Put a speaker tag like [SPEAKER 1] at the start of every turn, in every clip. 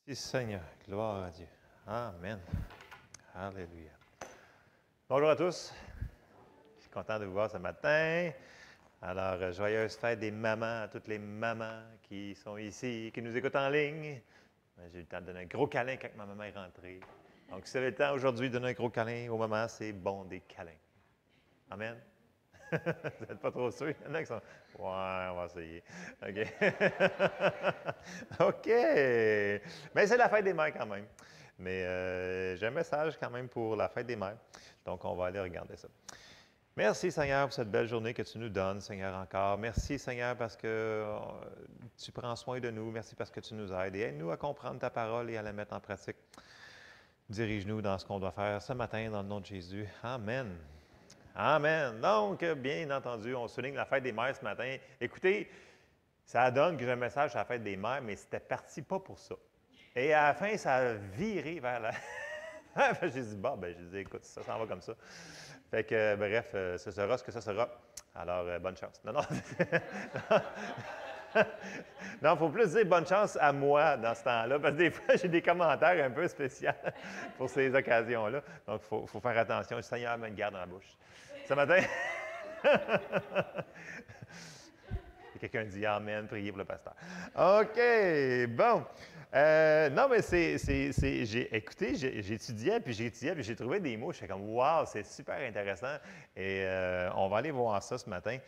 [SPEAKER 1] Merci Seigneur, gloire à Dieu. Amen. Alléluia. Bonjour à tous. Je suis content de vous voir ce matin. Alors, joyeuse fête des mamans à toutes les mamans qui sont ici, qui nous écoutent en ligne. J'ai eu le temps de donner un gros câlin quand ma maman est rentrée. Donc, si vous avez le temps aujourd'hui de donner un gros câlin aux mamans, c'est bon des câlins. Amen. Vous n'êtes pas trop sûrs? Il y en a qui sont. Ouais, on va essayer. OK. OK. Mais c'est la fête des mères quand même. Mais j'ai un message quand même pour la fête des mères. Donc, on va aller regarder ça. Merci Seigneur pour cette belle journée que tu nous donnes, Seigneur, encore. Merci Seigneur parce que tu prends soin de nous. Merci parce que tu nous aides. Et aide-nous à comprendre ta parole et à la mettre en pratique. Dirige-nous dans ce qu'on doit faire ce matin dans le nom de Jésus. Amen. Amen. Donc, bien entendu, on souligne la fête des mères ce matin. Écoutez, ça donne que j'ai un message sur la fête des mères, mais c'était parti pas pour ça. Et à la fin, ça a viré vers la... J'ai dit, bon, ben, j'ai dit, écoute, ça s'en va comme ça. Fait que, bref, ce sera ce que ça sera. Alors, bonne chance. Non, non. Non, il faut plus dire bonne chance à moi dans ce temps-là, parce que des fois, j'ai des commentaires un peu spéciaux pour ces occasions-là. Donc, il faut faire attention. Le Seigneur me garde dans la bouche. Ce matin, quelqu'un dit Amen, priez pour le pasteur. OK, bon. Non, mais écoutez, j'étudiais, puis j'ai trouvé des mots. Je suis comme, wow, c'est super intéressant. Et on va aller voir ça ce matin.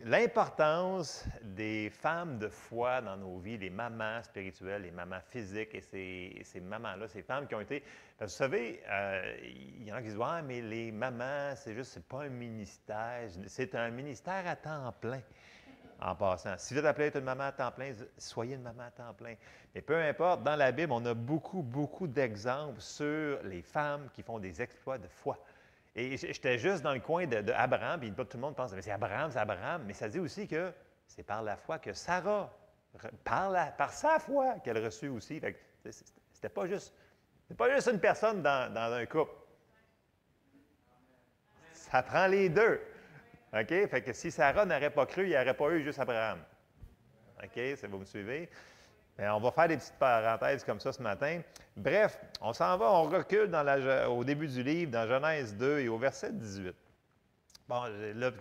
[SPEAKER 1] L'importance des femmes de foi dans nos vies, les mamans spirituelles, les mamans physiques, et ces mamans-là, ces femmes qui ont été... Parce que vous savez, il y en a qui disent, ouais, mais les mamans, c'est pas un ministère, c'est un ministère à temps plein. En passant. Si vous êtes appelé à être une maman à temps plein, soyez une maman à temps plein. Mais peu importe, dans la Bible, on a beaucoup d'exemples sur les femmes qui font des exploits de foi. Et j'étais juste dans le coin d'Abraham, puis tout le monde pense, mais c'est Abraham. Mais ça dit aussi que c'est par la foi que Sarah, par sa foi, qu'elle reçut aussi. C'était pas juste une personne dans un couple. Ça prend les deux. OK? Fait que si Sarah n'aurait pas cru, il n'y aurait pas eu juste Abraham. OK? Vous me suivez? Mais on va faire des petites parenthèses comme ça ce matin. Bref, on s'en va, on recule au début du livre, dans Genèse 2 et au verset 18. Bon, là,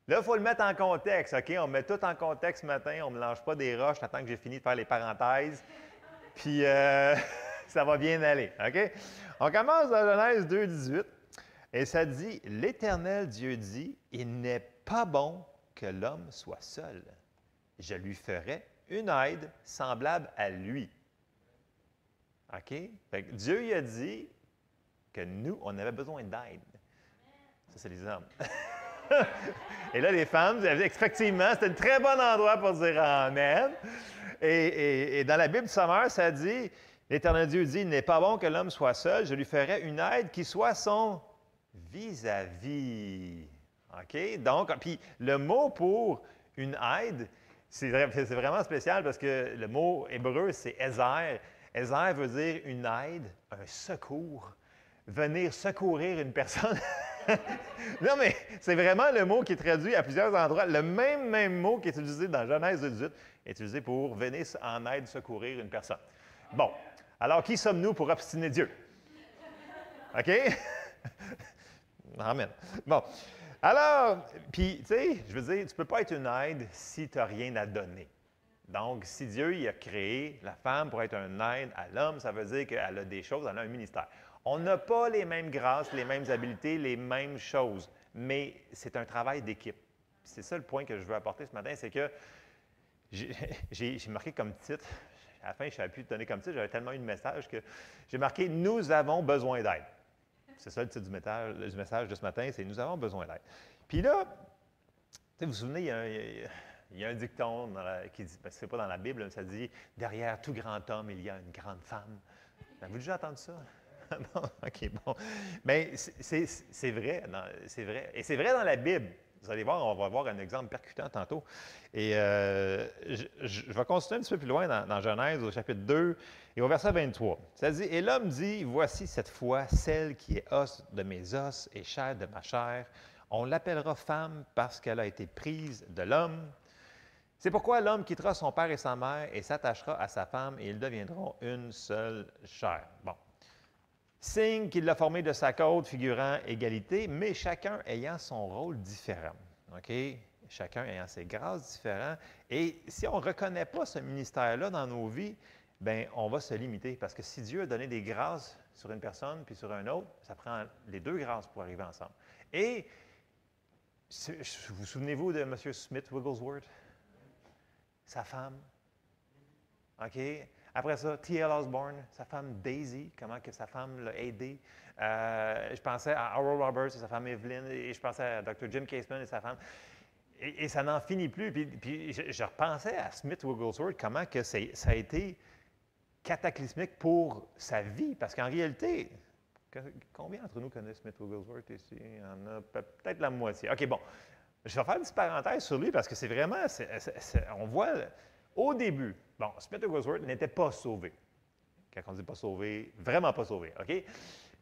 [SPEAKER 1] il faut le mettre en contexte, OK? On met tout en contexte ce matin, on ne mélange pas des roches, j'attends que j'ai fini de faire les parenthèses. Puis, ça va bien aller, OK? On commence dans Genèse 2, 18. Et ça dit, l'Éternel Dieu dit, il n'est pas bon que l'homme soit seul. Je lui ferai une aide semblable à lui. OK? Fait que Dieu il a dit que nous, on avait besoin d'aide. Ça, c'est les hommes. Et là, les femmes, effectivement, c'était un très bon endroit pour dire Amen. Et dans la Bible du Sommeur, ça dit, l'Éternel Dieu dit, il n'est pas bon que l'homme soit seul. Je lui ferai une aide qui soit son vis-à-vis. OK? Donc, puis le mot pour une aide, c'est vraiment spécial parce que le mot hébreu, c'est Ezer. Ezer veut dire une aide, un secours. Venir secourir une personne. Non, mais c'est vraiment le mot qui est traduit à plusieurs endroits. Le même mot qui est utilisé dans Genèse 18 est utilisé pour venir en aide secourir une personne. Bon. Alors, qui sommes-nous pour obstiner Dieu? OK? Amen. Bon. Alors, puis, tu sais, je veux dire, tu ne peux pas être une aide si tu n'as rien à donner. Donc, si Dieu il a créé la femme pour être une aide à l'homme, ça veut dire qu'elle a des choses, elle a un ministère. On n'a pas les mêmes grâces, les mêmes habiletés, les mêmes choses, mais c'est un travail d'équipe. C'est ça le point que je veux apporter ce matin, c'est que j'ai marqué comme titre, à la fin, je ne savais plus te donner comme titre, j'avais tellement eu de messages que j'ai marqué « Nous avons besoin d'aide ». C'est ça le titre du message de ce matin, c'est « Nous avons besoin d'aide ». Puis là, vous vous souvenez, il y a un dicton qui dit, parce que ce n'est pas dans la Bible, mais ça dit « Derrière tout grand homme, il y a une grande femme ». Avez-vous déjà entendu ça? Bon, OK, bon. Mais c'est vrai, c'est vrai. Et c'est vrai dans la Bible. Vous allez voir, on va voir un exemple percutant tantôt. Et je vais continuer un petit peu plus loin dans Genèse, au chapitre 2 et au verset 23. Ça dit, « Et l'homme dit, voici cette fois celle qui est os de mes os et chair de ma chair. On l'appellera femme parce qu'elle a été prise de l'homme. C'est pourquoi l'homme quittera son père et sa mère et s'attachera à sa femme et ils deviendront une seule chair. Bon. Signe qu'il l'a formé de sa côte, figurant égalité, mais chacun ayant son rôle différent. OK? Chacun ayant ses grâces différentes. Et si on ne reconnaît pas ce ministère-là dans nos vies, bien, on va se limiter. Parce que si Dieu a donné des grâces sur une personne puis sur un autre, ça prend les deux grâces pour arriver ensemble. Et vous souvenez-vous de M. Smith Wigglesworth? Sa femme. OK? Après ça, T.L. Osborne, sa femme Daisy, comment que sa femme l'a aidé. Je pensais à Oral Roberts et sa femme Evelyn, et je pensais à Dr. Jim Caseman et sa femme. Et ça n'en finit plus. Puis je repensais à Smith Wigglesworth, comment que ça a été cataclysmique pour sa vie. Parce qu'en réalité, combien d'entre nous connaissent Smith Wigglesworth ici? Il y en a peut-être la moitié. OK, bon. Je vais faire une petite parenthèse sur lui parce que c'est vraiment, on voit au début, bon, Smith Wigglesworth n'était pas sauvé. Quand on dit pas sauvé, vraiment pas sauvé, OK?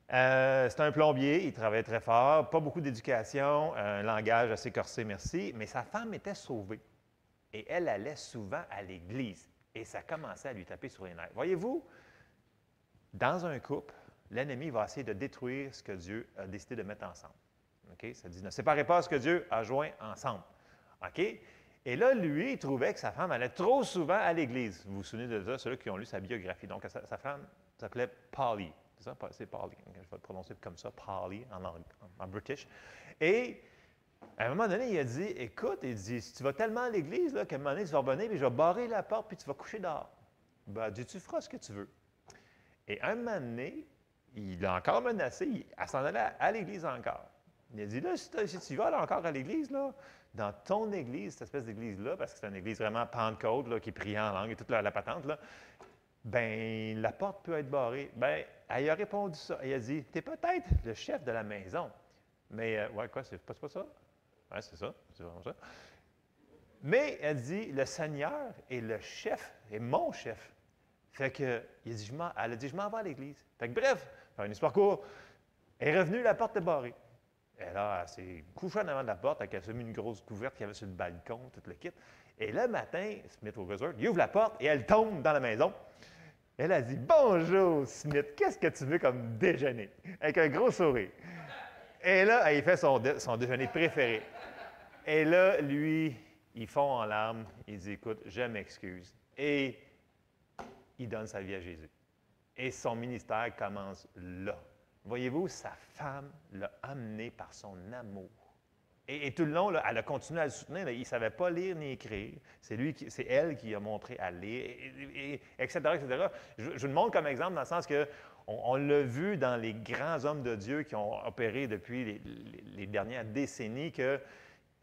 [SPEAKER 1] C'est un plombier, il travaillait très fort, pas beaucoup d'éducation, un langage assez corsé, merci, mais sa femme était sauvée. Et elle allait souvent à l'église. Et ça commençait à lui taper sur les nerfs. Voyez-vous, dans un couple, l'ennemi va essayer de détruire ce que Dieu a décidé de mettre ensemble. Okay? Ça dit, ne séparez pas ce que Dieu a joint ensemble. OK? Et là, lui, il trouvait que sa femme allait trop souvent à l'Église. Vous vous souvenez de ça, ceux qui ont lu sa biographie. Donc, sa femme s'appelait Polly. C'est ça? C'est Polly. Je vais le prononcer comme ça, Polly, en british. Et à un moment donné, il a dit, écoute, il dit, si tu vas tellement à l'Église, qu'à un moment donné, tu vas revenir, puis je vais barrer la porte, puis tu vas coucher dehors. Ben, Dieu, tu feras ce que tu veux. Et un moment donné, il a encore menacé, elle s'en allait à l'Église encore. Il a dit, là, si tu vas encore à l'Église, là, dans ton Église, cette espèce d'Église-là, parce que c'est une Église vraiment pentecôte, là, qui prie en langue et toute la patente, là, bien, la porte peut être barrée. Bien, elle a répondu ça. Elle a dit, tu es peut-être le chef de la maison, mais, ouais, quoi, c'est pas ça? Oui, c'est ça, c'est vraiment ça. Mais, elle dit, le Seigneur est le chef, est mon chef. Fait que, elle a dit, je m'en vais à l'Église. Fait que, bref, faire une histoire courte, elle est revenue, la porte est barrée. Et là, elle s'est couchée en avant de la porte, elle a mis une grosse couverte qu'il y avait sur le balcon, tout le kit. Et le matin, Smith Wigglesworth, il ouvre la porte et elle tombe dans la maison. Elle a dit, bonjour Smith, qu'est-ce que tu veux comme déjeuner? Avec un gros sourire. Et là, il fait son déjeuner préféré. Et là, lui, il fond en larmes, il dit, écoute, je m'excuse. Et il donne sa vie à Jésus. Et son ministère commence là. Voyez-vous, sa femme l'a amené par son amour. Et tout le long, là, elle a continué à le soutenir. Là, il ne savait pas lire ni écrire. C'est elle qui a montré à lire, etc., etc. Je vous le montre comme exemple dans le sens que on l'a vu dans les grands hommes de Dieu qui ont opéré depuis les dernières décennies qu'il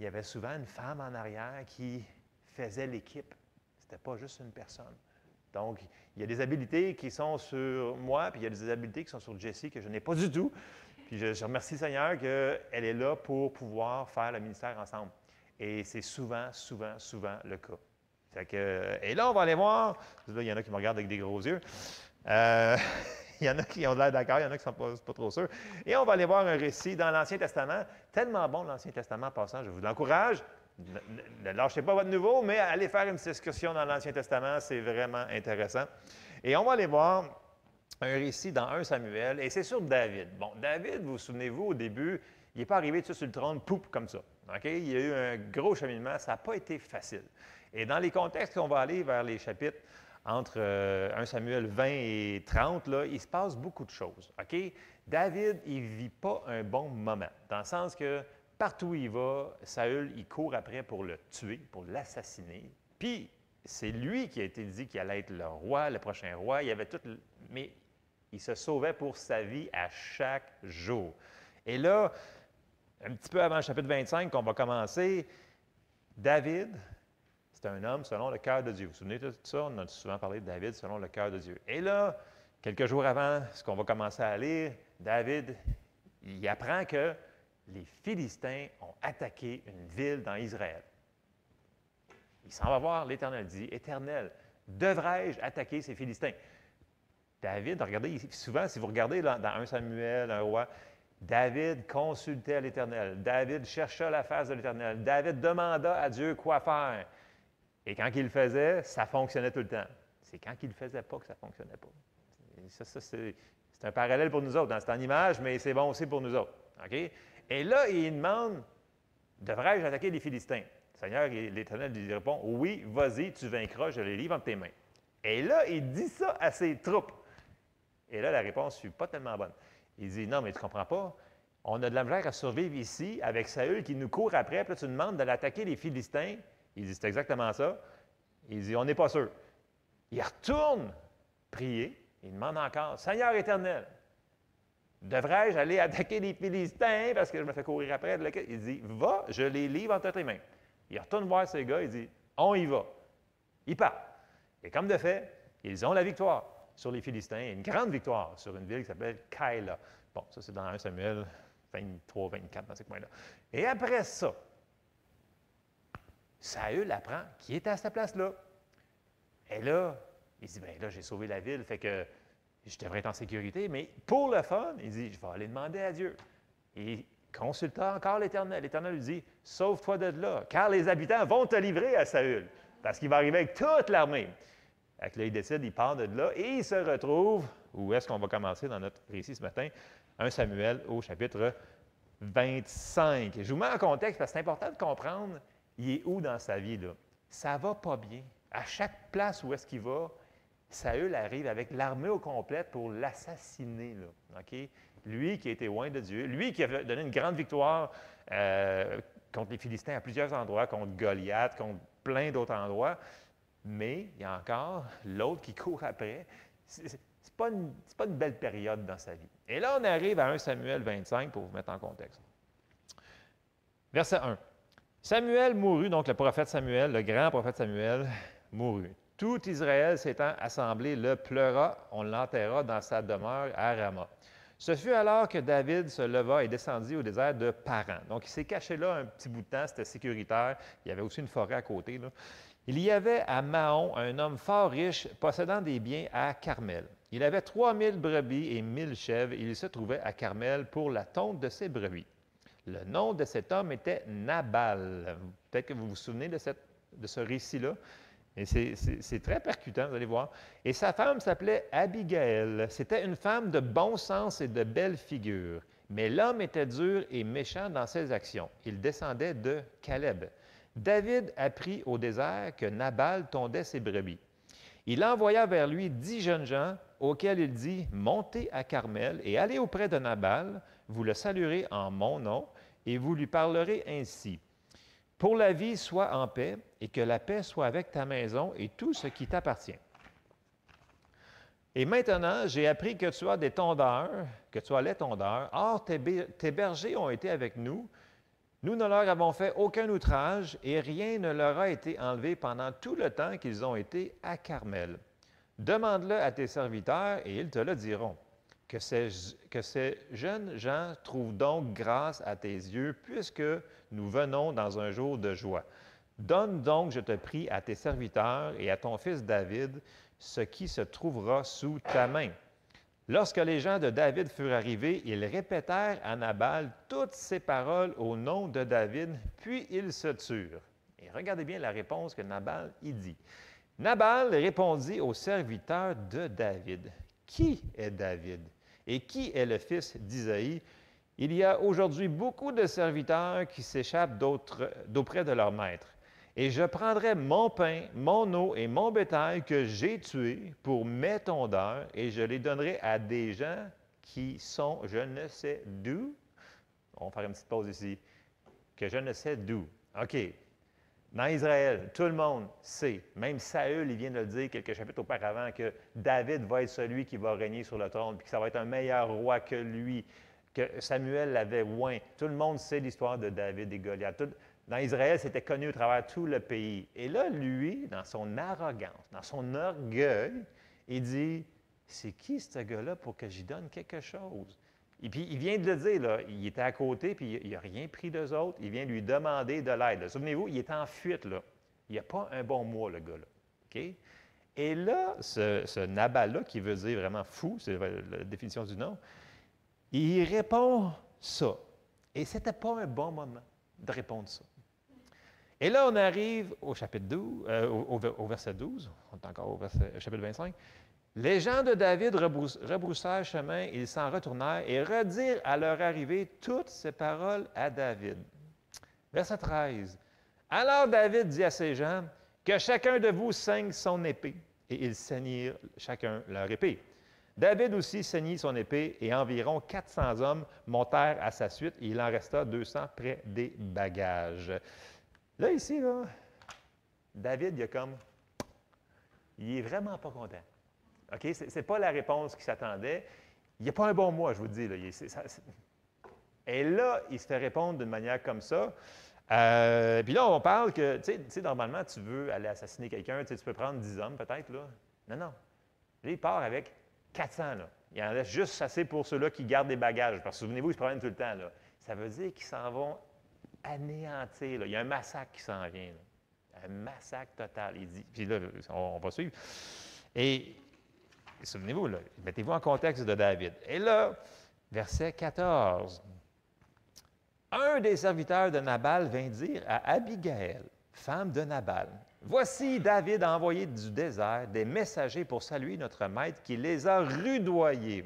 [SPEAKER 1] y avait souvent une femme en arrière qui faisait l'équipe. Ce n'était pas juste une personne. Donc, il y a des habiletés qui sont sur moi, puis il y a des habiletés qui sont sur Jessie que je n'ai pas du tout. Puis je remercie le Seigneur qu'elle est là pour pouvoir faire le ministère ensemble. Et c'est souvent le cas. Fait que, et là, on va aller voir. Là, il y en a qui me regardent avec des gros yeux. Il y en a qui ont l'air d'accord, il y en a qui ne sont pas trop sûrs. Et on va aller voir un récit dans l'Ancien Testament. Tellement bon, l'Ancien Testament, en passant, je vous l'encourage. Ne lâchez pas votre nouveau, mais allez faire une petite excursion dans l'Ancien Testament, c'est vraiment intéressant. Et on va aller voir un récit dans 1 Samuel, et c'est sur David. Bon, David, vous souvenez-vous, au début, il n'est pas arrivé tout de suite sur le trône, poup, comme ça. Okay? Il y a eu un gros cheminement, ça n'a pas été facile. Et dans les contextes qu'on va aller vers les chapitres entre 1 Samuel 20 et 30, là, il se passe beaucoup de choses. Okay? David, il ne vit pas un bon moment, dans le sens que partout où il va, Saül, il court après pour le tuer, pour l'assassiner. Puis, c'est lui qui a été dit qu'il allait être le roi, le prochain roi. Il y avait tout, mais il se sauvait pour sa vie à chaque jour. Et là, un petit peu avant le chapitre 25 qu'on va commencer, David, c'est un homme selon le cœur de Dieu. Vous vous souvenez de tout ça? On a souvent parlé de David selon le cœur de Dieu. Et là, quelques jours avant ce qu'on va commencer à lire, David, il apprend que les Philistins ont attaqué une ville dans Israël. Il s'en va voir l'Éternel, dit, « Éternel, devrais-je attaquer ces Philistins? » David, regardez, souvent, si vous regardez dans 1 Samuel, un roi, David consultait l'Éternel. David chercha la face de l'Éternel. David demanda à Dieu quoi faire. Et quand il le faisait, ça fonctionnait tout le temps. C'est quand il ne le faisait pas que ça ne fonctionnait pas. Et ça c'est un parallèle pour nous autres. C'est en image, mais c'est bon aussi pour nous autres. OK? Et là, il demande, devrais-je attaquer les Philistins? Le Seigneur, l'Éternel lui répond, oui, vas-y, tu vaincras, je les livre entre tes mains. Et là, il dit ça à ses troupes. Et là, la réponse ne fut pas tellement bonne. Il dit, non, mais tu ne comprends pas. On a de la misère à survivre ici avec Saül qui nous court après, puis là, tu nous demandes d'aller attaquer les Philistins. Il dit, c'est exactement ça. Il dit, on n'est pas sûr. Il retourne prier. Il demande encore, Seigneur éternel, devrais-je aller attaquer les Philistins parce que je me fais courir après? Il dit, va, je les livre entre tes mains. Il retourne voir ces gars, il dit, on y va. Il part. Et comme de fait, ils ont la victoire sur les Philistins, une grande victoire sur une ville qui s'appelle Kaïla. Bon, ça c'est dans 1 Samuel 23, 24, dans ces coins-là. Et après ça, Saül apprend qui était à cette place-là. Et là, il dit, bien là, j'ai sauvé la ville, fait que je devrais être en sécurité, mais pour le fun, il dit, je vais aller demander à Dieu. Il consulta encore l'Éternel. L'Éternel lui dit, sauve-toi de là, car les habitants vont te livrer à Saül, parce qu'il va arriver avec toute l'armée. Fait que là, il décide, il part de là, et il se retrouve, où est-ce qu'on va commencer dans notre récit ce matin? 1 Samuel au chapitre 25. Je vous mets en contexte, parce que c'est important de comprendre, il est où dans sa vie, là? Ça va pas bien. À chaque place où est-ce qu'il va, Saül arrive avec l'armée au complet pour l'assassiner. Okay? Lui qui a été loin de Dieu, lui qui a donné une grande victoire contre les Philistins à plusieurs endroits, contre Goliath, contre plein d'autres endroits, mais il y a encore l'autre qui court après. Ce n'est pas une belle période dans sa vie. Et là, on arrive à 1 Samuel 25 pour vous mettre en contexte. Verset 1. Samuel mourut, donc le prophète Samuel, le grand prophète Samuel, mourut. Tout Israël s'étant assemblé le pleura, on l'enterra dans sa demeure à Rama. Ce fut alors que David se leva et descendit au désert de Paran. Donc, il s'est caché là un petit bout de temps, c'était sécuritaire. Il y avait aussi une forêt à côté, là. Il y avait à Mahon un homme fort riche possédant des biens à Carmel. Il avait 3000 brebis et 1000 chèvres et il se trouvait à Carmel pour la tonte de ses brebis. Le nom de cet homme était Nabal. Peut-être que vous vous souvenez de ce récit-là. Et c'est très percutant, vous allez voir. Et sa femme s'appelait Abigail. C'était une femme de bon sens et de belle figure. Mais l'homme était dur et méchant dans ses actions. Il descendait de Caleb. David apprit au désert que Nabal tondait ses brebis. Il envoya vers lui 10 jeunes gens auxquels il dit, « Montez à Carmel et allez auprès de Nabal, vous le saluerez en mon nom, et vous lui parlerez ainsi. Pour la vie, sois en paix, et que la paix soit avec ta maison et tout ce qui t'appartient. Et maintenant, j'ai appris que tu as des tondeurs, que tu as les tondeurs. Or, tes bergers ont été avec nous. Nous ne leur avons fait aucun outrage, et rien ne leur a été enlevé pendant tout le temps qu'ils ont été à Carmel. Demande-le à tes serviteurs, et ils te le diront. Que ces jeunes gens trouvent donc grâce à tes yeux, puisque nous venons dans un jour de joie. Donne donc, je te prie, à tes serviteurs et à ton fils David ce qui se trouvera sous ta main. » Lorsque les gens de David furent arrivés, ils répétèrent à Nabal toutes ces paroles au nom de David, puis ils se turent. Et regardez bien la réponse que Nabal y dit. Nabal répondit aux serviteurs de David. « Qui est David? Et qui est le fils d'Isaïe? Il y a aujourd'hui beaucoup de serviteurs qui s'échappent d'auprès de leur maître. Et je prendrai mon pain, mon eau et mon bétail que j'ai tué pour mes tondeurs, et je les donnerai à des gens qui sont je ne sais d'où. » On va faire une petite pause ici. Que je ne sais d'où. OK. Dans Israël, tout le monde sait, même Saül, il vient de le dire quelques chapitres auparavant, que David va être celui qui va régner sur le trône, puis que ça va être un meilleur roi que lui, que Samuel l'avait oint. Tout le monde sait l'histoire de David et Goliath. Dans Israël, c'était connu à travers tout le pays. Et là, lui, dans son arrogance, dans son orgueil, il dit, « C'est qui ce gars-là pour que j'y donne quelque chose? » Et puis, il vient de le dire, là, il était à côté, puis il n'a rien pris d'eux autres. Il vient lui demander de l'aide. Souvenez-vous, il est en fuite, là. Il n'y a pas un bon mois, le gars-là. OK? Et là, ce Nabal-là, qui veut dire vraiment fou, c'est la définition du nom, il répond ça. Et ce n'était pas un bon moment de répondre ça.
[SPEAKER 2] Et là, on arrive au chapitre 12, au verset 12, on est encore au chapitre 25. Les gens de David rebroussèrent chemin, ils s'en retournèrent et redirent à leur arrivée toutes ces paroles à David. Verset 13. Alors David dit à ses gens, que chacun de vous saigne son épée. Et ils saignirent chacun leur épée. David aussi saignit son épée et environ 400 hommes montèrent à sa suite et il en resta 200 près des bagages. Là, ici, là, David, il est vraiment pas content. OK? Ce n'est pas la réponse qu'il s'attendait. Il n'y a pas un bon mois, je vous le dis. Là. Et là, il se fait répondre d'une manière comme ça. Puis là, on parle que, tu sais, normalement, tu veux aller assassiner quelqu'un, tu peux prendre 10 hommes peut-être, là. Non, non. Là, il part avec 400, là. Il en laisse juste assez pour ceux-là qui gardent des bagages. Parce que souvenez-vous, ils se promènent tout le temps, là. Ça veut dire qu'ils s'en vont anéantir, là. Il y a un massacre qui s'en vient, là. Un massacre total, il dit. Puis là, on va suivre. Et souvenez-vous, là, mettez-vous en contexte de David. Et là, verset 14. Un des serviteurs de Nabal vint dire à Abigail, femme de Nabal, « Voici David a envoyé du désert des messagers pour saluer notre maître qui les a rudoyés.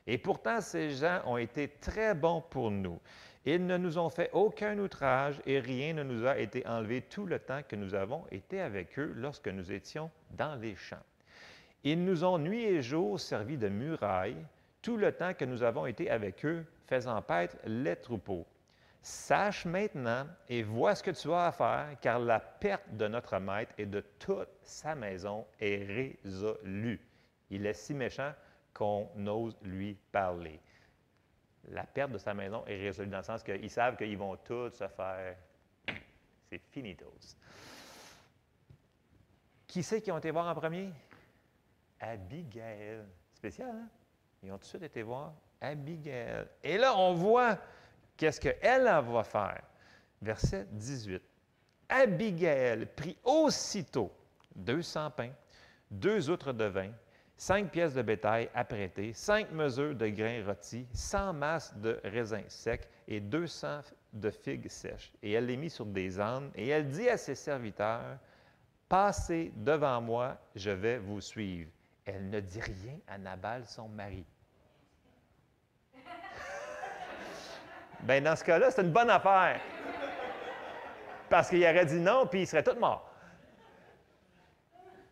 [SPEAKER 2] Et pourtant, ces gens ont été très bons pour nous. Ils ne nous ont fait aucun outrage et rien ne nous a été enlevé tout le temps que nous avons été avec eux lorsque nous étions dans les champs. Ils nous ont nuit et jour servi de muraille tout le temps que nous avons été avec eux, faisant paître les troupeaux. Sache maintenant et vois ce que tu as à faire, car la perte de notre maître et de toute sa maison est résolue. Il est si méchant qu'on ose lui parler. » La perte de sa maison est résolue dans le sens qu'ils savent qu'ils vont tous se faire... C'est finitos. Qui c'est qui ont été voir en premier? Abigail. Spécial, hein? Ils ont tout de suite été voir Abigail. Et là, on voit qu'est-ce qu'elle va faire. Verset 18. Abigail prit aussitôt 200 pains, 2 outres de vin, 5 pièces de bétail apprêtées, 5 mesures de grains rôtis, 100 masses de raisins secs et 200 de figues sèches. Et elle les mit sur des ânes, et elle dit à ses serviteurs, « Passez devant moi, je vais vous suivre. » Elle ne dit rien à Nabal, son mari. Bien, dans ce cas-là, c'est une bonne affaire. Parce qu'il aurait dit non, puis il serait tout mort.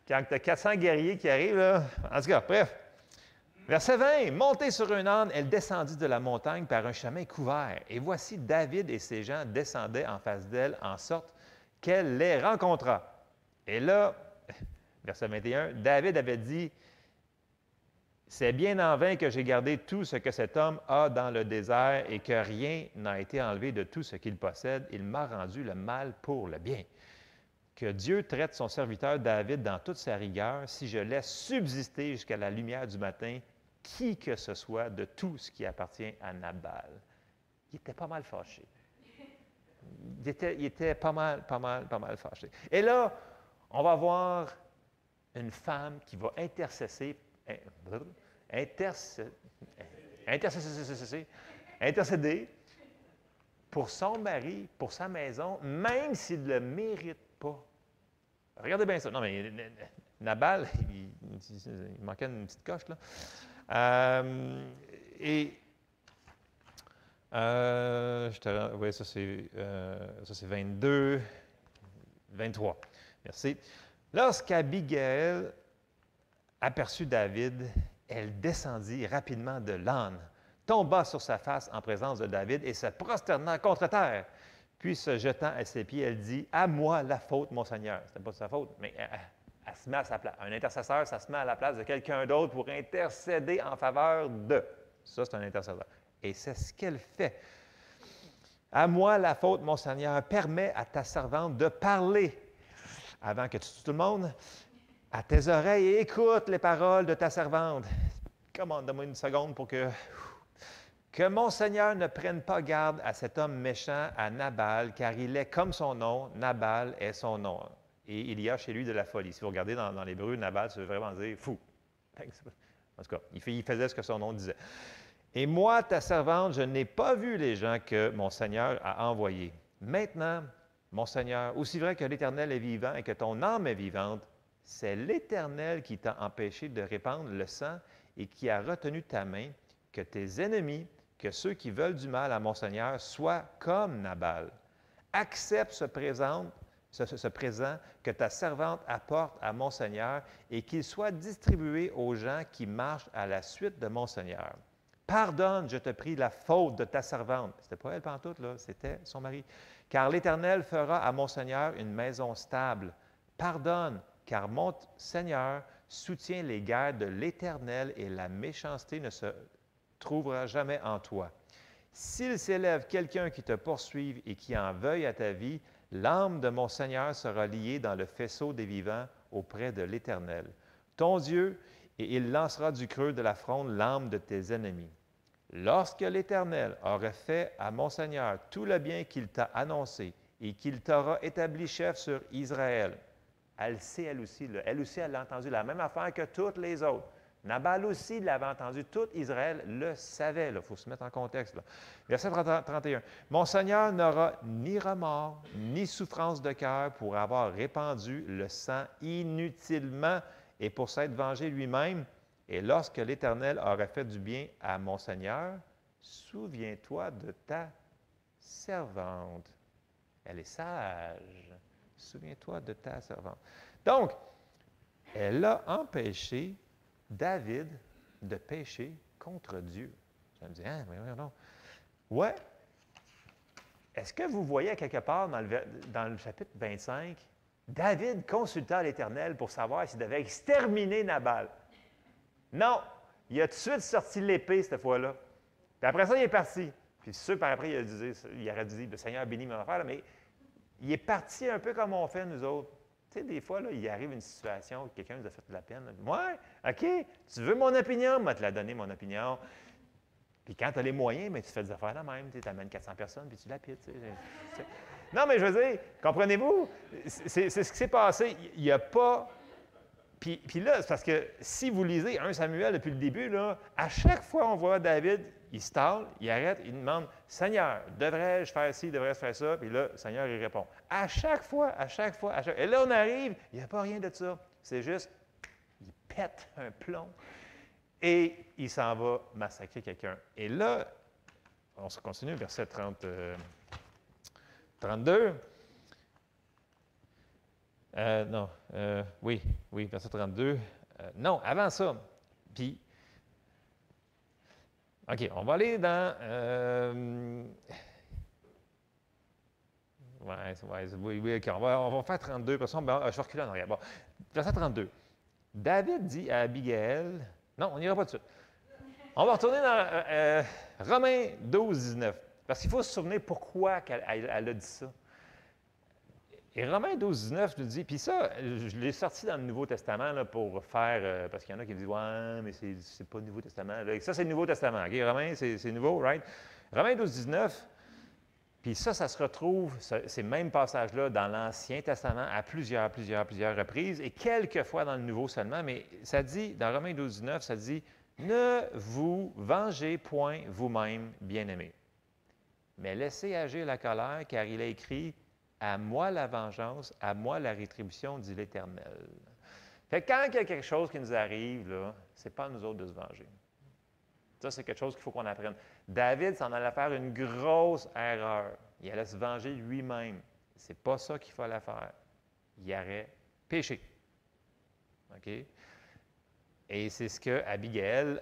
[SPEAKER 2] Quand tu as 400 guerriers qui arrivent, là, en tout cas, bref. Verset 20. Montée sur un âne, elle descendit de la montagne par un chemin couvert. Et voici David et ses gens descendaient en face d'elle, en sorte qu'elle les rencontra. Et là, verset 21, David avait dit, « C'est bien en vain que j'ai gardé tout ce que cet homme a dans le désert et que rien n'a été enlevé de tout ce qu'il possède. Il m'a rendu le mal pour le bien. Que Dieu traite son serviteur David dans toute sa rigueur si je laisse subsister jusqu'à la lumière du matin qui que ce soit de tout ce qui appartient à Nabal. » Il était pas mal fâché. Il était pas mal fâché. Et là, on va voir une femme qui va intercéder pour son mari, pour sa maison, même s'il ne le mérite pas. Regardez bien ça. Non, mais Nabal, il manquait une petite coche, là. Oui, ça c'est 22, 23. Merci. Lorsqu'Abigail aperçut David, elle descendit rapidement de l'âne, tomba sur sa face en présence de David et se prosterna contre terre. Puis, se jetant à ses pieds, elle dit, « À moi la faute, mon Seigneur. » Ce n'était pas de sa faute, mais elle se met à sa place. Un intercesseur, ça se met à la place de quelqu'un d'autre pour intercéder en faveur de. Ça, c'est un intercesseur. Et c'est ce qu'elle fait. « À moi la faute, mon Seigneur. Permets à ta servante de parler. » Avant que tu tues tout le monde, à tes oreilles et écoute les paroles de ta servante. Commande, donne-moi une seconde pour que mon Seigneur ne prenne pas garde à cet homme méchant, à Nabal, car il est comme son nom, Nabal est son nom. Et il y a chez lui de la folie. Si vous regardez dans l'hébreu, Nabal, ça veut vraiment dire fou. En tout cas, il faisait ce que son nom disait. Et moi, ta servante, je n'ai pas vu les gens que mon Seigneur a envoyés. Maintenant, mon Seigneur, aussi vrai que l'Éternel est vivant et que ton âme est vivante, c'est l'Éternel qui t'a empêché de répandre le sang et qui a retenu ta main, que tes ennemis, que ceux qui veulent du mal à mon Seigneur, soient comme Nabal. Accepte ce présent que ta servante apporte à mon Seigneur et qu'il soit distribué aux gens qui marchent à la suite de mon Seigneur. Pardonne, je te prie, la faute de ta servante. C'était pas elle pantoute, là, c'était son mari. Car l'Éternel fera à mon Seigneur une maison stable. Pardonne, car mon Seigneur soutient les guerres de l'Éternel et la méchanceté ne se trouvera jamais en toi. S'il s'élève quelqu'un qui te poursuive et qui en veuille à ta vie, l'âme de mon Seigneur sera liée dans le faisceau des vivants auprès de l'Éternel, ton Dieu, et il lancera du creux de la fronde l'âme de tes ennemis. Lorsque l'Éternel aura fait à mon Seigneur tout le bien qu'il t'a annoncé et qu'il t'aura établi chef sur Israël, elle sait, elle aussi, elle a entendu la même affaire que toutes les autres. Nabal aussi l'avait entendu, tout Israël le savait. Il faut se mettre en contexte. Là. Verset 31. Mon Seigneur n'aura ni remords, ni souffrance de cœur pour avoir répandu le sang inutilement et pour s'être vengé lui-même. Et lorsque l'Éternel aura fait du bien à mon Seigneur, souviens-toi de ta servante. Elle est sage. Souviens-toi de ta servante. Donc, elle a empêché David de pécher contre Dieu. Ça me dit, hein, mais non. Ouais. Est-ce que vous voyez à quelque part dans le chapitre 25, David consulta l'Éternel pour savoir s'il devait exterminer Nabal? Non. Il a tout de suite sorti l'épée cette fois-là. Puis après ça, il est parti. Puis c'est sûr, par après, il aurait dit, le Seigneur bénit mon affaire, mais il est parti un peu comme on fait, nous autres. Tu sais, des fois, là, il arrive une situation où quelqu'un nous a fait de la peine. Ouais, OK, tu veux mon opinion? Moi, te la donner, mon opinion. Puis quand tu as les moyens, mais tu fais des affaires là même. Tu amènes 400 personnes, puis tu lapides. Non, mais je veux dire, comprenez-vous? C'est ce qui s'est passé. Il n'y a pas... Puis là, c'est parce que si vous lisez 1 Samuel depuis le début, là, à chaque fois on voit David, il se tâle, il arrête, il demande « Seigneur, devrais-je faire ci, devrais-je faire ça? » Puis là, le Seigneur, il répond. À chaque fois. Et là, on arrive, il n'y a pas rien de ça. C'est juste, il pète un plomb et il s'en va massacrer quelqu'un. Et là, on se continue, verset 32. Oui, verset 32. Non, avant ça. Puis, OK, on va aller dans... oui, OK, on va faire 32, parce que je vais reculer en arrière. Bon, verset 32. David dit à Abigail... Non, on n'ira pas tout de suite. On va retourner dans Romains 12, 19. Parce qu'il faut se souvenir pourquoi elle a dit ça. Et Romains 12, 19 nous dit, puis ça, je l'ai sorti dans le Nouveau Testament là, pour faire, parce qu'il y en a qui me disent, ouais, mais c'est pas le Nouveau Testament. Ça, c'est le Nouveau Testament. OK? Romains, c'est nouveau, right? Romains 12, 19, puis ça se retrouve, ces mêmes passages-là, dans l'Ancien Testament à plusieurs reprises, et quelques fois dans le Nouveau seulement, mais ça dit, dans Romains 12, 19, ça dit, ne vous vengez point vous-même, bien-aimés, mais laissez agir la colère, car il est écrit, à moi la vengeance, à moi la rétribution, dit l'Éternel. Fait que quand il y a quelque chose qui nous arrive, ce n'est pas à nous autres de se venger. Ça, c'est quelque chose qu'il faut qu'on apprenne. David s'en allait faire une grosse erreur. Il allait se venger lui-même. Ce n'est pas ça qu'il fallait faire. Il aurait péché. OK? Et c'est ce que Abigail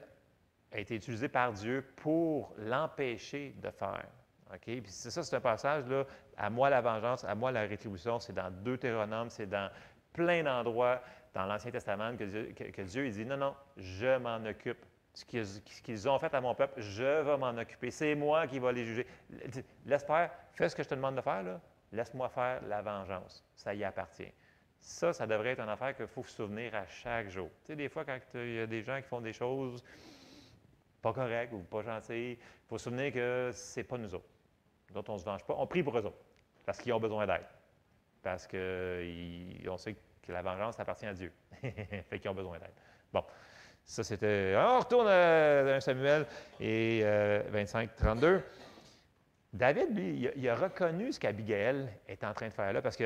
[SPEAKER 2] a été utilisée par Dieu pour l'empêcher de faire. OK? Puis c'est ça, c'est un passage, là, à moi la vengeance, à moi la rétribution, c'est dans Deutéronome, c'est dans plein d'endroits dans l'Ancien Testament que Dieu il dit, non, je m'en occupe. Ce qu'ils ont fait à mon peuple, je vais m'en occuper. C'est moi qui vais les juger. Laisse faire, fais ce que je te demande de faire, là. Laisse-moi faire la vengeance. Ça y appartient. Ça devrait être une affaire qu'il faut se souvenir à chaque jour. Tu sais, des fois, quand il y a des gens qui font des choses pas correctes ou pas gentilles, il faut se souvenir que ce n'est pas nous autres. Nous autres, on ne se venge pas. On prie pour eux autres, parce qu'ils ont besoin d'aide. Parce qu'on sait que la vengeance appartient à Dieu. Fait qu'ils ont besoin d'aide. Bon, ça c'était... On retourne à 1 Samuel et 25, 32. David, lui, il a reconnu ce qu'Abigail est en train de faire là, parce que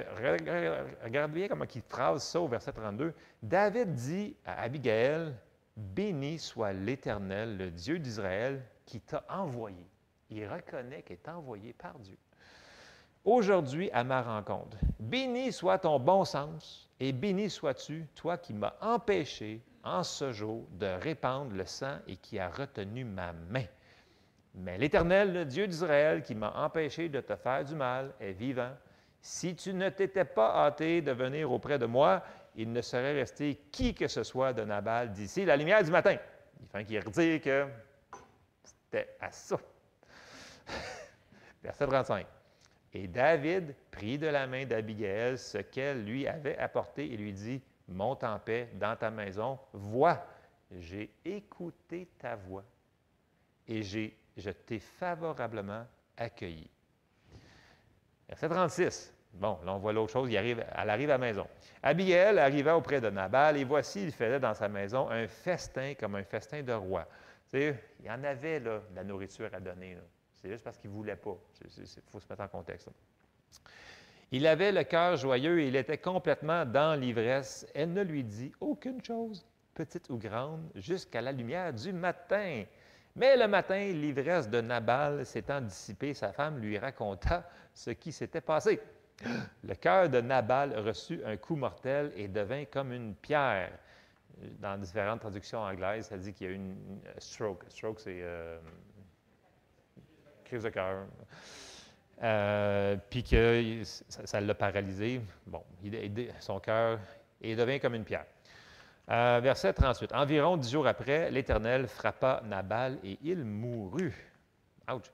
[SPEAKER 2] regarde bien comment il phrase ça au verset 32. David dit à Abigail, « Béni soit l'Éternel, le Dieu d'Israël, qui t'a envoyé. » Il reconnaît qu'il est envoyé par Dieu. « Aujourd'hui, à ma rencontre, béni soit ton bon sens, et béni sois-tu, toi qui m'as empêché en ce jour de répandre le sang et qui a retenu ma main. Mais l'Éternel, le Dieu d'Israël, qui m'a empêché de te faire du mal, est vivant. Si tu ne t'étais pas hâté de venir auprès de moi, il ne serait resté qui que ce soit de Nabal d'ici la lumière du matin. » Il fait qu'il redit que c'était à ça. Verset 35. Et David prit de la main d'Abigail ce qu'elle lui avait apporté et lui dit, « Monte en paix dans ta maison. Vois, j'ai écouté ta voix et je t'ai favorablement accueilli. » Verset 36. Bon, là, on voit l'autre chose. Elle arrive à la maison. Abigail arriva auprès de Nabal, et voici, il faisait dans sa maison un festin comme un festin de roi. Tu sais, il y en avait, là, de la nourriture à donner. Là. C'est juste parce qu'il ne voulait pas. Il faut se mettre en contexte. Là. Il avait le cœur joyeux et il était complètement dans l'ivresse. Elle ne lui dit aucune chose, petite ou grande, jusqu'à la lumière du matin. Mais le matin, l'ivresse de Nabal s'étant dissipée, sa femme lui raconta ce qui s'était passé. Le cœur de Nabal reçut un coup mortel et devint comme une pierre. Dans différentes traductions anglaises, ça dit qu'il y a eu une stroke. Stroke, c'est crise de cœur. Puis que ça l'a paralysé. Bon, son cœur, et il devient comme une pierre. Verset 38. Environ 10 jours après, l'Éternel frappa Nabal et il mourut. Ouch.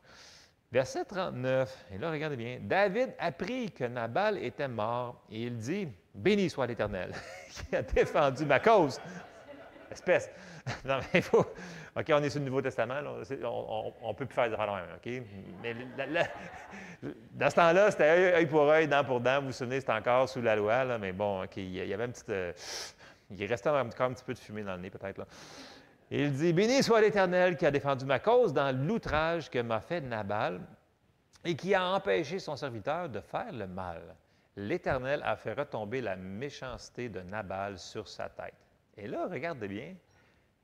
[SPEAKER 2] Verset 39. Et là, regardez bien. David apprit que Nabal était mort et il dit, « Béni soit l'Éternel qui a défendu ma cause. » Espèce. Non, mais il faut. OK, on est sur le Nouveau Testament. Là, on ne peut plus faire des affaires même. OK? Mais dans ce temps-là, c'était œil pour œil, dent pour dent. Vous vous souvenez, c'était encore sous la loi. Là, mais bon, OK, il y avait une petite. Il restait encore un petit peu de fumée dans le nez, peut-être. Là. Et il dit, « Béni soit l'Éternel qui a défendu ma cause dans l'outrage que m'a fait Nabal et qui a empêché son serviteur de faire le mal. L'Éternel a fait retomber la méchanceté de Nabal sur sa tête. » Et là, regardez bien,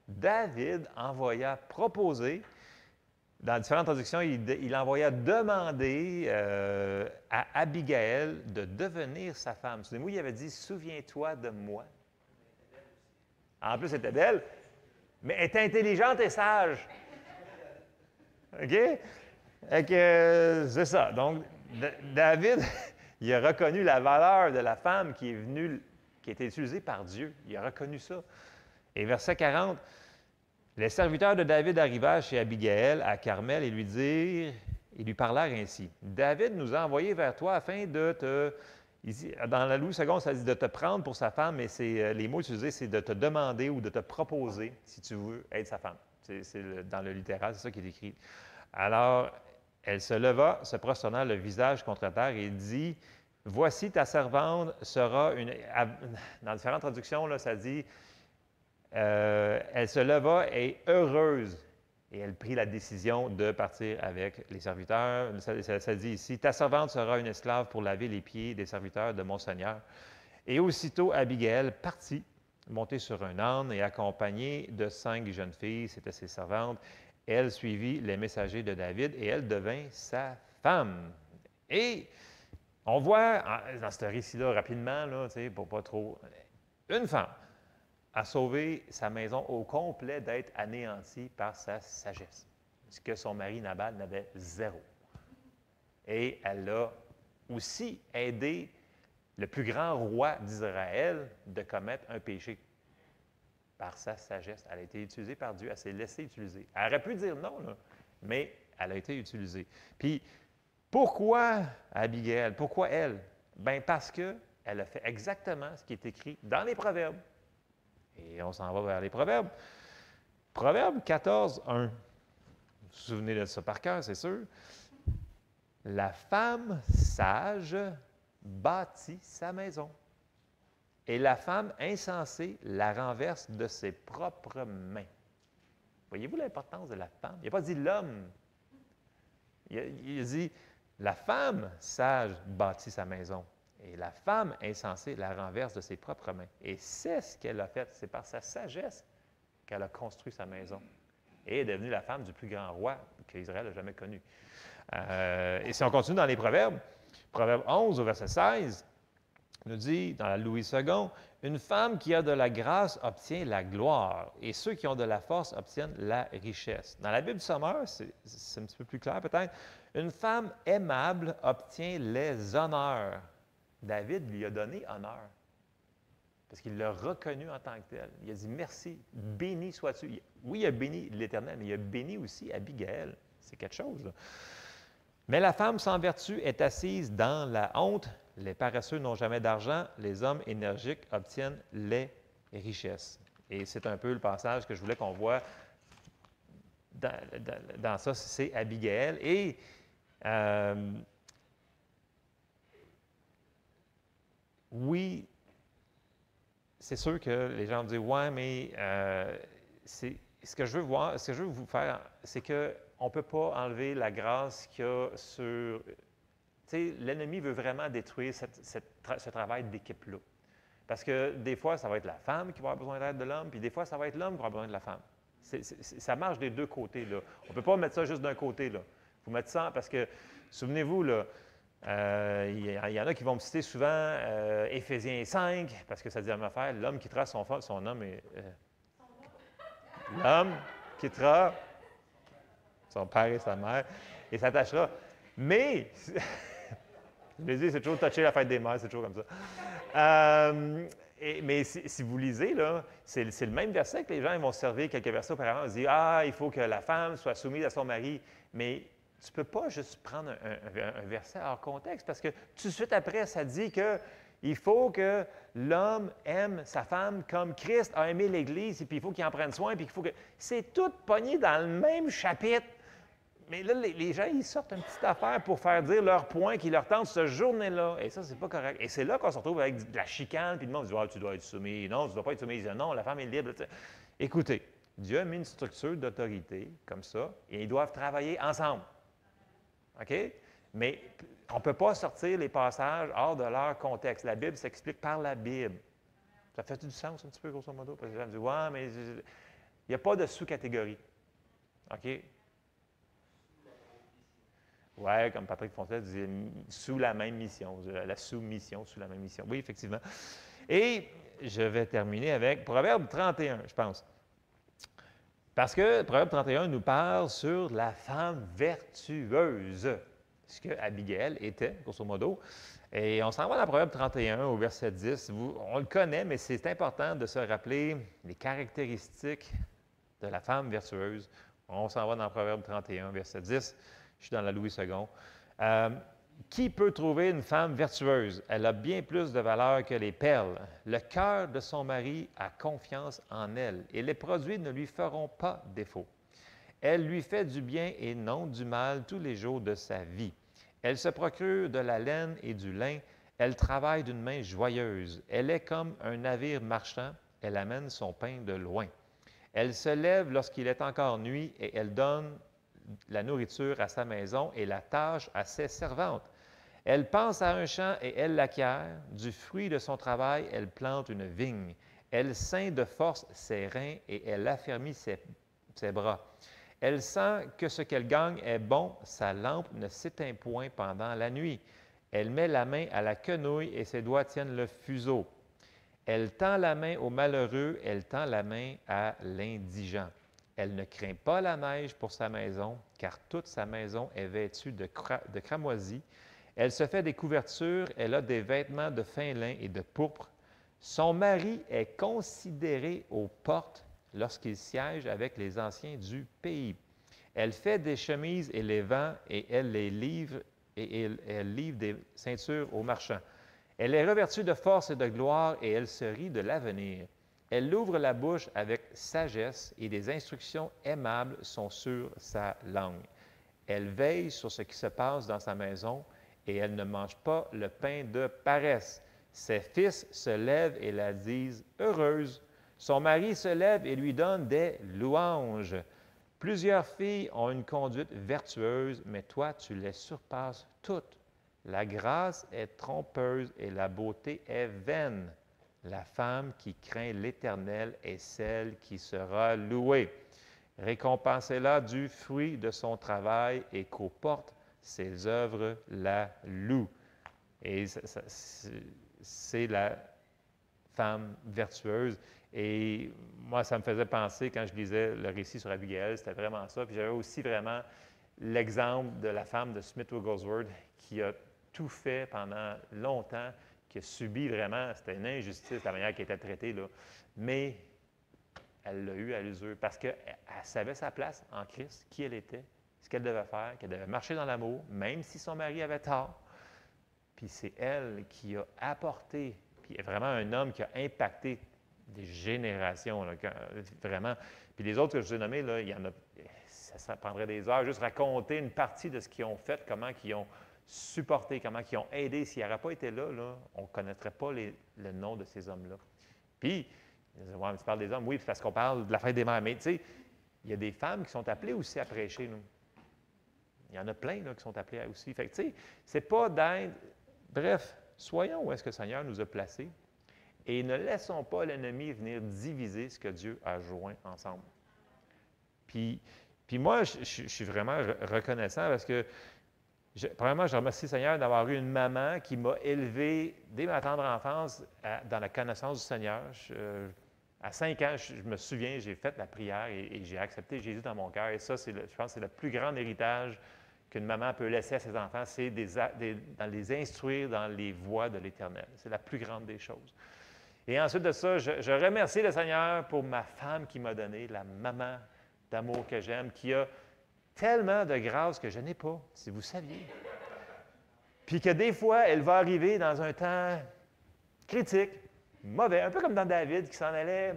[SPEAKER 2] David envoya proposer, dans différentes traductions, il envoya demander à Abigail de devenir sa femme. Souvenez-vous, il avait dit, « Souviens-toi de moi. » En plus, elle était belle, mais elle était intelligente et sage. OK? C'est ça. Donc, David, il a reconnu la valeur de la femme qui est venue, qui a été utilisée par Dieu. Il a reconnu ça. Et verset 40, les serviteurs de David arrivèrent chez Abigail à Carmel et lui parlèrent ainsi. David nous a envoyés vers toi afin de te. Dans la Louis II, ça dit de te prendre pour sa femme, mais les mots utilisés, c'est de te demander ou de te proposer si tu veux être sa femme. Dans le littéral, c'est ça qui est écrit. Alors, elle se leva, se prosternant le visage contre terre et dit, « Voici ta servante sera une... » Dans différentes traductions, là, ça dit, elle se leva et heureuse. Et elle prit la décision de partir avec les serviteurs. Ça dit ici, « Ta servante sera une esclave pour laver les pieds des serviteurs de mon Seigneur. » Et aussitôt, Abigail partit, montée sur un âne et accompagnée de 5 jeunes filles, c'était ses servantes. Elle suivit les messagers de David et elle devint sa femme. Et on voit, dans ce récit-là, rapidement, là, pour pas trop, une femme a sauvé sa maison au complet d'être anéantie par sa sagesse, ce que son mari Nabal n'avait zéro. Et elle a aussi aidé le plus grand roi d'Israël de commettre un péché par sa sagesse. Elle a été utilisée par Dieu, elle s'est laissée utiliser. Elle aurait pu dire non, là, mais elle a été utilisée. Puis, pourquoi Abigail? Pourquoi elle? Bien, parce qu'elle a fait exactement ce qui est écrit dans les Proverbes. Et on s'en va vers les Proverbes. Proverbe 14, 1. Vous vous souvenez de ça par cœur, c'est sûr. La femme sage bâtit sa maison, et la femme insensée la renverse de ses propres mains. Voyez-vous l'importance de la femme? Il n'a pas dit l'homme. Il a dit, la femme sage bâtit sa maison, et la femme insensée la renverse de ses propres mains. Et c'est ce qu'elle a fait, c'est par sa sagesse qu'elle a construit sa maison. Et est devenue la femme du plus grand roi qu'Israël n'a jamais connu. Et si on continue dans les Proverbes, Proverbe 11, au verset 16, nous dit, dans la Louis II, « Une femme qui a de la grâce obtient la gloire, et ceux qui ont de la force obtiennent la richesse. » Dans la Bible du Sommeur, c'est un petit peu plus clair peut-être, « Une femme aimable obtient les honneurs. » David lui a donné honneur, parce qu'il l'a reconnu en tant que tel. Il a dit « Merci, béni sois-tu. » Oui, il a béni l'Éternel, mais il a béni aussi Abigail. C'est quelque chose, là. Mais la femme sans vertu est assise dans la honte. Les paresseux n'ont jamais d'argent. Les hommes énergiques obtiennent les richesses. Et c'est un peu le passage que je voulais qu'on voit dans ça, c'est Abigail. Et oui, c'est sûr que les gens vont dire « Ouais, mais ce que je veux voir, ce que je veux vous faire, c'est qu'on ne peut pas enlever la grâce qu'il y a sur... » Tu sais, l'ennemi veut vraiment détruire ce travail d'équipe-là. Parce que des fois, ça va être la femme qui va avoir besoin d'aide de l'homme, puis des fois, ça va être l'homme qui va avoir besoin de la femme. Ça marche des deux côtés, là. On ne peut pas mettre ça juste d'un côté, là. Il faut mettre ça parce que, souvenez-vous, là, il y en a qui vont me citer souvent Éphésiens 5, parce que ça dit à ma affaire, l'homme quittera son homme et... L'homme quittera son père et sa mère et s'attachera. Mais, je l'ai dit, c'est toujours touché la fête des mères, c'est toujours comme ça. Mais si vous lisez, là, c'est le même verset que les gens ils vont se servir quelques versets auparavant. Ils disent « Ah, il faut que la femme soit soumise à son mari. » Mais tu ne peux pas juste prendre un verset hors contexte parce que tout de suite après, ça dit que il faut que l'homme aime sa femme comme Christ a aimé l'Église, et puis il faut qu'il en prenne soin, puis qu'il faut que... C'est tout pogné dans le même chapitre. Mais là, les gens, ils sortent une petite affaire pour faire dire leur point qui leur tente cette journée-là. Et ça, c'est pas correct. Et c'est là qu'on se retrouve avec de la chicane, puis le monde dit « Ah, tu dois être soumis. Non, tu ne dois pas être soumis. » Non, la femme est libre. Écoutez, Dieu a mis une structure d'autorité comme ça, et ils doivent travailler ensemble. OK? Mais on ne peut pas sortir les passages hors de leur contexte. La Bible s'explique par la Bible. Ça fait du sens un petit peu, grosso modo? Parce que les gens me disent « Ouais, mais il n'y a pas de sous-catégorie. » OK? Oui, comme Patrick Fontaine disait, sous la même mission, la soumission sous la même mission. Oui, effectivement. Et je vais terminer avec Proverbe 31, je pense. Parce que Proverbe 31 nous parle sur la femme vertueuse, ce que Abigail était, grosso modo. Et on s'en va dans Proverbe 31 au verset 10. On le connaît, mais c'est important de se rappeler les caractéristiques de la femme vertueuse. On s'en va dans Proverbe 31, verset 10. Je suis dans la Louis II. Qui peut trouver une femme vertueuse? Elle a bien plus de valeur que les perles. Le cœur de son mari a confiance en elle, et les produits ne lui feront pas défaut. Elle lui fait du bien et non du mal tous les jours de sa vie. Elle se procure de la laine et du lin. Elle travaille d'une main joyeuse. Elle est comme un navire marchand. Elle amène son pain de loin. Elle se lève lorsqu'il est encore nuit et elle donne la nourriture à sa maison et la tâche à ses servantes. Elle pense à un champ et elle l'acquiert. Du fruit de son travail, elle plante une vigne. Elle ceint de force ses reins et elle affermit ses bras. Elle sent que ce qu'elle gagne est bon. Sa lampe ne s'éteint point pendant la nuit. Elle met la main à la quenouille et ses doigts tiennent le fuseau. Elle tend la main au malheureux, elle tend la main à l'indigent. Elle ne craint pas la neige pour sa maison, car toute sa maison est vêtue de cramoisie. Elle se fait des couvertures, elle a des vêtements de fin lin et de pourpre. Son mari est considéré aux portes lorsqu'il siège avec les anciens du pays. Elle fait des chemises et les vend, et elle les livre, elle livre des ceintures aux marchands. Elle est revêtue de force et de gloire, et elle se rit de l'avenir. Elle ouvre la bouche avec sagesse et des instructions aimables sont sur sa langue. Elle veille sur ce qui se passe dans sa maison et elle ne mange pas le pain de paresse. Ses fils se lèvent et la disent heureuse. Son mari se lève et lui donne des louanges. Plusieurs filles ont une conduite vertueuse, mais toi, tu les surpasses toutes. La grâce est trompeuse et la beauté est vaine. La femme qui craint l'Éternel est celle qui sera louée. Récompensez-la du fruit de son travail et qu'aux portes, ses œuvres la louent. Et c'est la femme vertueuse. Et moi, ça me faisait penser, quand je lisais le récit sur Abigail, c'était vraiment ça. Puis j'avais aussi vraiment l'exemple de la femme de Smith Wigglesworth qui a tout fait pendant longtemps, qui a subi vraiment, c'était une injustice, la manière qu'elle était traitée, là. Mais elle l'a eu à l'usure parce qu'elle savait sa place en Christ, qui elle était, ce qu'elle devait faire, qu'elle devait marcher dans l'amour, même si son mari avait tort. Puis c'est elle qui a apporté, puis vraiment un homme qui a impacté des générations, là, vraiment. Puis les autres que je vous ai nommés, là, il y en a, ça prendrait des heures, juste raconter une partie de ce qu'ils ont fait, comment ils ont supporté, comment ils ont aidé. S'ils n'auraient pas été là, on ne connaîtrait pas le nom de ces hommes-là. Puis, ouais, tu parles des hommes, oui, c'est parce qu'on parle de la fête des mères, mais tu sais, il y a des femmes qui sont appelées aussi à prêcher, nous. Il y en a plein là, qui sont appelés aussi. Fait que, tu sais, c'est pas d'être. Bref, soyons où est-ce que le Seigneur nous a placés et ne laissons pas l'ennemi venir diviser ce que Dieu a joint ensemble. Puis moi, je suis vraiment reconnaissant parce que, premièrement, je remercie le Seigneur d'avoir eu une maman qui m'a élevé dès ma tendre enfance dans la connaissance du Seigneur. À 5 ans, je me souviens, j'ai fait la prière et j'ai accepté Jésus dans mon cœur. Et ça, je pense que c'est le plus grand héritage qu'une maman peut laisser à ses enfants, c'est de les instruire dans les voies de l'Éternel. C'est la plus grande des choses. Et ensuite de ça, je remercie le Seigneur pour ma femme qui m'a donné, la maman d'amour que j'aime, qui a tellement de grâce que je n'ai pas, si vous saviez. Puis que des fois, elle va arriver dans un temps critique, mauvais, un peu comme dans David qui s'en allait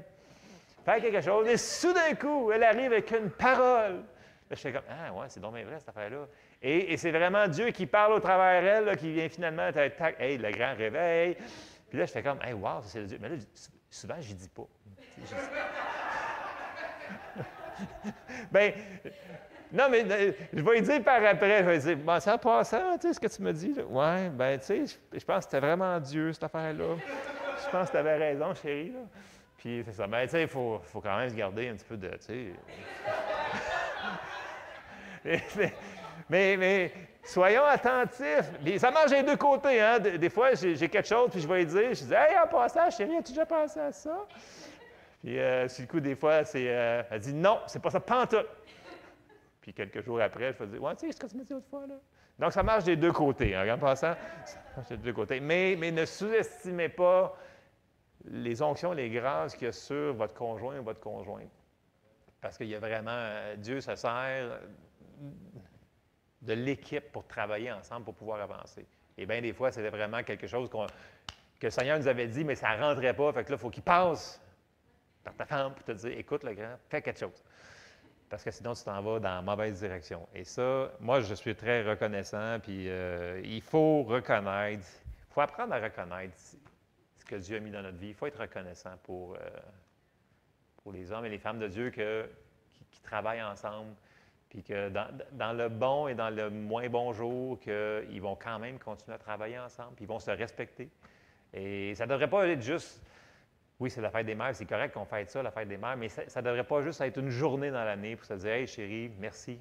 [SPEAKER 2] faire quelque chose, et soudain coup, elle arrive avec une parole. Là, je fais comme, ah ouais, c'est donc bien vrai cette affaire-là. Et c'est vraiment Dieu qui parle au travers d'elle, là, qui vient finalement, hey, le grand réveil. Puis là, je fais comme, hey, wow, c'est Dieu. Mais là, souvent, je n'y dis pas. Bien, non, mais je vais lui dire par après. Je vais lui dire, bon, c'est en passant, tu sais, ce que tu me dis, là. Ouais, bien, tu sais, je pense que c'était vraiment Dieu, cette affaire-là. Je pense que tu avais raison, chérie, là. Puis c'est ça. Bien, tu sais, il faut quand même se garder un petit peu de, tu sais. Mais soyons attentifs. Mais ça marche des deux côtés, hein. Des fois, j'ai quelque chose, puis je vais lui dire, je dis, hey, en passant, chérie, as-tu déjà pensé à ça? Puis, sur le coup, des fois, elle dit, non, c'est pas ça, pantoute. Puis, quelques jours après, je vais dire, ouais, tu sais, ce que tu m'as dit l'autre fois, là. Donc, ça marche des deux côtés, hein, en passant. Ça marche des deux côtés. Mais ne sous-estimez pas les onctions, les grâces qu'il y a sur votre conjoint ou votre conjointe. Parce qu'il y a vraiment, Dieu se sert de l'équipe pour travailler ensemble, pour pouvoir avancer. Et bien, des fois, c'était vraiment quelque chose que le Seigneur nous avait dit, mais ça ne rentrait pas. Fait que là, il faut qu'il passe par ta femme pour te dire, écoute, le grand, fais quelque chose. Parce que sinon, tu t'en vas dans la mauvaise direction. Et ça, moi, je suis très reconnaissant, puis il faut reconnaître, il faut apprendre à reconnaître ce que Dieu a mis dans notre vie. Il faut être reconnaissant pour les hommes et les femmes de Dieu qui travaillent ensemble, puis que dans le bon et dans le moins bon jour, qu'ils vont quand même continuer à travailler ensemble, puis ils vont se respecter. Et ça ne devrait pas être juste, oui, c'est la fête des mères, c'est correct qu'on fête ça, la fête des mères, mais ça ne devrait pas juste être une journée dans l'année pour se dire, hey chérie, merci,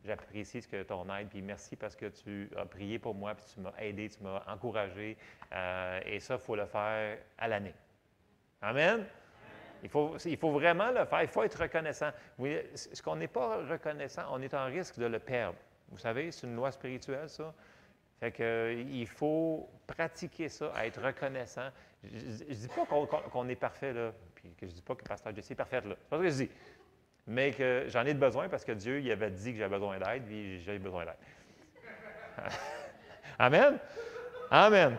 [SPEAKER 2] j'apprécie ton aide, puis merci parce que tu as prié pour moi, puis tu m'as aidé, tu m'as encouragé, et ça, il faut le faire à l'année. Amen? Il faut vraiment le faire. Il faut être reconnaissant. Oui, ce qu'on n'est pas reconnaissant, on est en risque de le perdre. Vous savez, c'est une loi spirituelle, ça. Fait qu'il faut pratiquer ça, à être reconnaissant. Je ne dis pas qu'on est parfait, là, puis que je ne dis pas que Pasteur Jesse est parfait, là. C'est pas ce que je dis. Mais que j'en ai besoin parce que Dieu, il avait dit que j'avais besoin d'aide, puis j'ai besoin d'aide. Amen? Amen.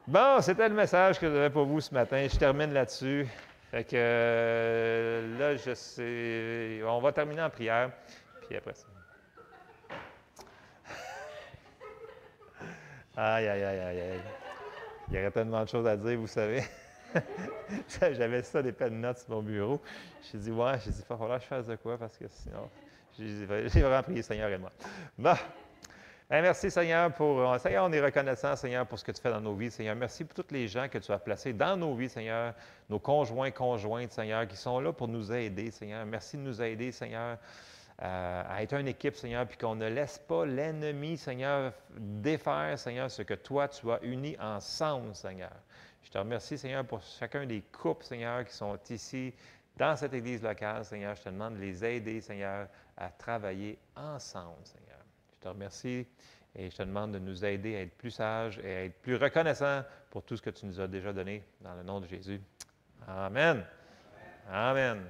[SPEAKER 2] Bon, c'était le message que j'avais pour vous ce matin. Je termine là-dessus. Fait que là, je sais. On va terminer en prière, puis après ça. Aïe, aïe, aïe, aïe, aïe. Il y aurait tellement de choses à dire, vous savez. J'avais ça, des pen notes sur mon bureau. J'ai dit, il va falloir que je fasse de quoi, parce que sinon, J'ai vraiment prié, Seigneur, aide-moi. Bon. Bien, merci, Seigneur, Seigneur, on est reconnaissant, Seigneur, pour ce que tu fais dans nos vies, Seigneur. Merci pour tous les gens que tu as placés dans nos vies, Seigneur, nos conjoints, conjointes, Seigneur, qui sont là pour nous aider, Seigneur. Merci de nous aider, Seigneur, à être une équipe, Seigneur, puis qu'on ne laisse pas l'ennemi, Seigneur, défaire, Seigneur, ce que toi, tu as uni ensemble, Seigneur. Je te remercie, Seigneur, pour chacun des couples, Seigneur, qui sont ici, dans cette Église locale, Seigneur. Je te demande de les aider, Seigneur, à travailler ensemble, Seigneur. Je te remercie et je te demande de nous aider à être plus sages et à être plus reconnaissants pour tout ce que tu nous as déjà donné dans le nom de Jésus. Amen. Amen.